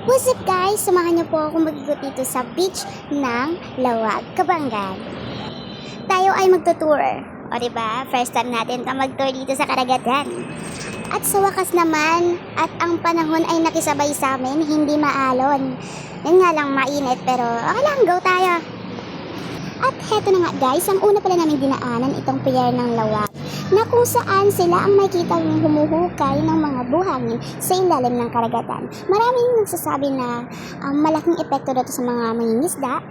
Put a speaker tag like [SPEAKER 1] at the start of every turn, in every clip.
[SPEAKER 1] What's up guys? Samahan niyo po ako mag-ikot dito sa beach ng Lawag, Kabanggan. Tayo ay magtutour. O diba? First time natin mag-tour dito sa karagatan. At sa wakas naman, at ang panahon ay nakisabay sa amin, hindi maalon. Yan nga lang mainit pero okay lang, go tayo. At heto na nga guys, ang una pala namin dinaanan itong pier ng Lawag na kung saan sila ang makikitang humuhukay ng mga buhangin sa ilalim ng karagatan. Maraming nagsasabi na malaking epekto dito sa mga mangingisda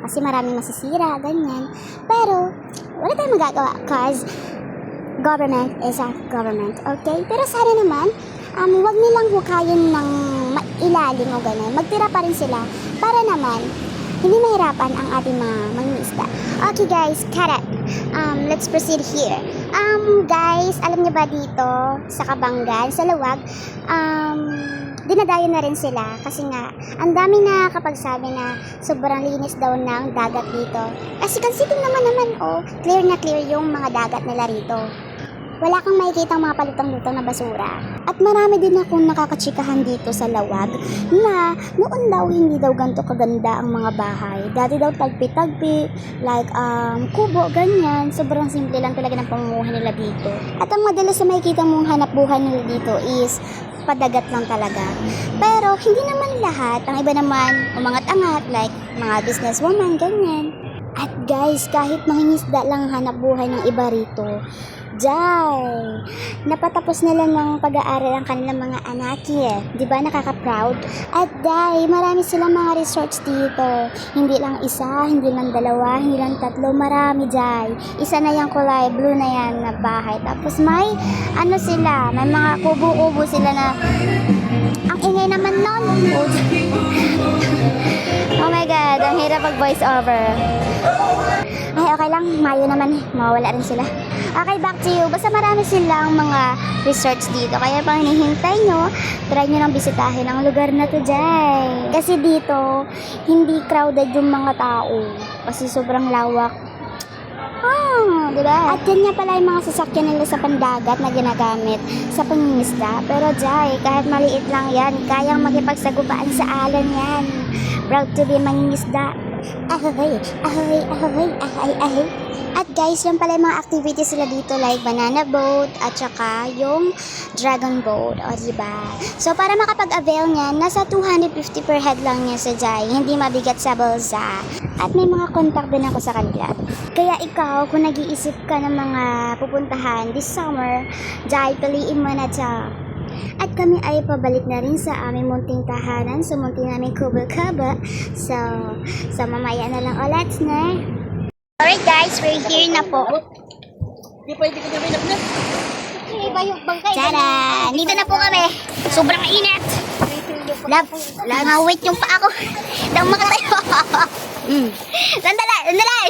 [SPEAKER 1] kasi maraming masisira, ganyan. Pero wala tayong magagawa cause government is a government, okay? Pero sana naman, wag nilang hukayin ng ilalim o ganyan. Magtira pa rin sila para naman hindi mahirapan ang ating mga mangingisda. Okay guys, karat. Let's proceed here. Guys, alam niyo ba dito sa Kabanggan, sa Lawag, dinadayo na rin sila kasi nga ang dami na kapagsabi na sobrang linis daw ng dagat dito. Kasi considering naman clear na clear yung mga dagat nila rito. Wala kang makikita mga palutang-lutang na basura. At marami din akong nakakatsikahan dito sa Lawag na noon daw hindi daw ganito kaganda ang mga bahay. Dati daw tagpi-tagpi, like kubo, ganyan. Sobrang simple lang talaga ng pamumuhay nila dito. At ang madalas na makikita mong hanap buhay nila dito is padagat lang talaga. Pero hindi naman lahat. Ang iba naman umangat-angat like mga businesswoman, ganyan. At guys, kahit mangingisda lang ang hanap buhay ng iba rito, Jai, napatapos nila ng pag-aaral ang kanilang mga anak eh. Di ba nakaka-proud? At Jai, marami silang mga resorts dito. Hindi lang isa, hindi lang dalawa, hindi lang tatlo, marami Jai. Isa na yung kulay blue na yan na bahay. Tapos may sila, may mga kubo-kubo sila na ang ingay naman nun. Oh my god, ang hirap pag voice over. Ay, okay lang, Mayo naman eh. Mawawala rin sila. Okay, back to you. Basta marami silang mga resorts dito. Kaya pang hinihintay nyo, try nyo nang bisitahin ang lugar na to, Jai. Kasi dito, hindi crowded yung mga tao. Kasi sobrang lawak. Diba? At yan nga pala yung mga sasakyan nila sa pandagat na ginagamit sa pangingisda. Pero Jai, kahit maliit lang yan, kayang makipagsagupaan sa alon yan. Proud to be mangingisda. Ahoy, ahoy, ahoy, ahoy, ahoy. At guys, yan pala yung mga activities sila dito like banana boat at saka yung dragon boat, o diba? So para makapag-avail niyan, nasa 250 per head lang niya sa Jai, hindi mabigat sa bulsa. At may mga contact din ako sa kanila. Kaya ikaw, kung nag-iisip ka ng mga pupuntahan this summer, Jai, piliin mo na siya. At kami ay pabalik na rin sa aming munting tahanan, sa munting naming kubo-kubo. So mamaya na lang ulit na. Alright guys, we're here na po.
[SPEAKER 2] Hindi pwede ka gawin na.
[SPEAKER 1] Iba yung bangkay. Tada! Dito na po kami. Sobrang init. Love, wait yung pa ako. Dang makatayo. Sandali!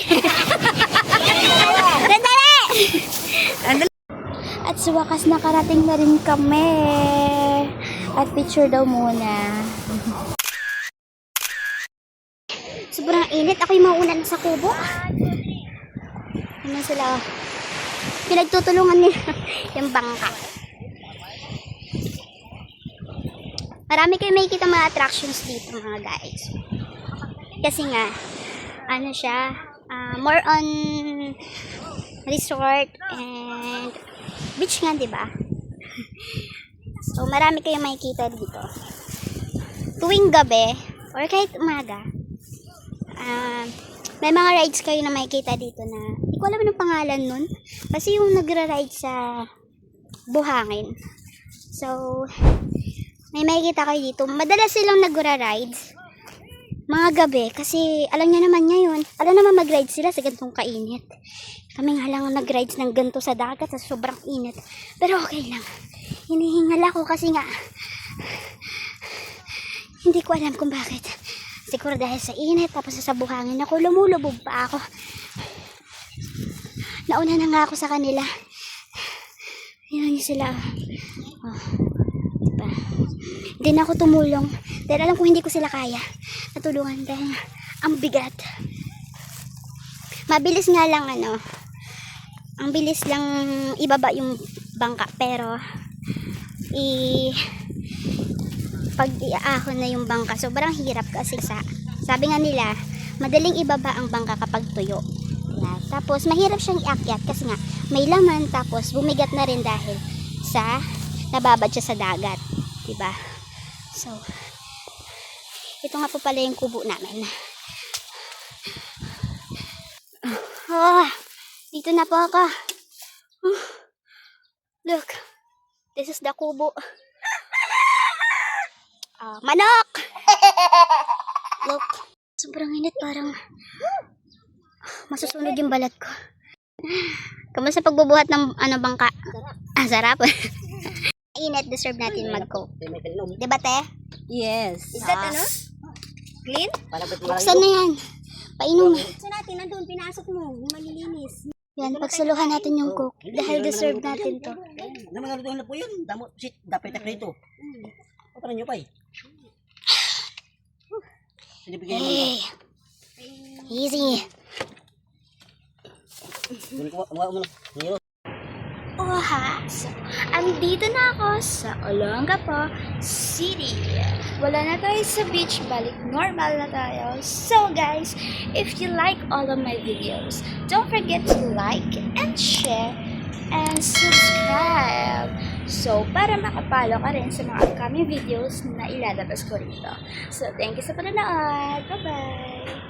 [SPEAKER 1] At sa wakas nakarating na rin kami. At picture daw muna. Sobrang init. Ako yung mauna na sa kubo. Ano sila? Pinagtutulungan nila yung bangka. Marami kayo makikita mga attractions dito mga guys. Kasi nga, more on resort and beach nga, diba? So, marami kayong makikita dito. Tuwing gabi, or kahit umaga, may mga rides kayo na makikita dito na, hindi ko alam anong pangalan nun. Kasi yung nagra-ride sa buhangin. So, may makikita kayo dito. Madalas silang nagra-rides mga gabi kasi alam niya naman ngayon, alam naman mag-ride sila sa gantong kainit. Kami nga lang nag-rides ng ganto sa dagat sa sobrang init. Pero okay lang. Hinihingal ako kasi nga hindi ko alam kung bakit. Siguro dahil sa init tapos sa buhangin ako, lumulubog pa ako. Nauna na nga ako sa kanila. Yan sila. Diba? Hindi na ako tumulong dahil alam ko hindi ko sila kaya. Natulungan dahil ang bigat. Mabilis nga lang ang bilis lang ibaba yung bangka pero pag iahon na yung bangka, sobrang hirap kasi sabi nga nila, madaling ibaba ang bangka kapag tuyo. Yeah. Tapos mahirap siyang iakyat kasi nga may laman, tapos bumigat na rin dahil sa nababad siya sa dagat, diba? So, ito nga po pala yung kubo namin. Oh, dito na po ako. Look, this is the kubo. Manok! Look, sobrang init, parang masusunog yung balat ko. Kamusta pagbubuhat ng bangka? Sarap. Init, deserve natin mag-coke. Diba, te?
[SPEAKER 2] Yes. Is that clean?
[SPEAKER 1] Buksan na yan. Painom.
[SPEAKER 2] Buksan natin, nandun, pinasok mo. Malilinis.
[SPEAKER 1] Yan, pagsaluhan natin yung coke. Dahil deserve natin to.
[SPEAKER 3] Naman nalutuin na po yun. Damo, sit, dapat na rito. Paano nyo pa eh? Sinibigyan naman
[SPEAKER 1] Hey. Easy.
[SPEAKER 3] ko.
[SPEAKER 1] Oha! So, andito na ako sa Olongapo City. Wala na tayo sa beach, balik normal na tayo. So guys, if you like all of my videos, don't forget to like and share and subscribe. So, para makapalo ka rin sa mga upcoming videos na ilalabas ko rito. So, thank you sa panonood. Bye-bye!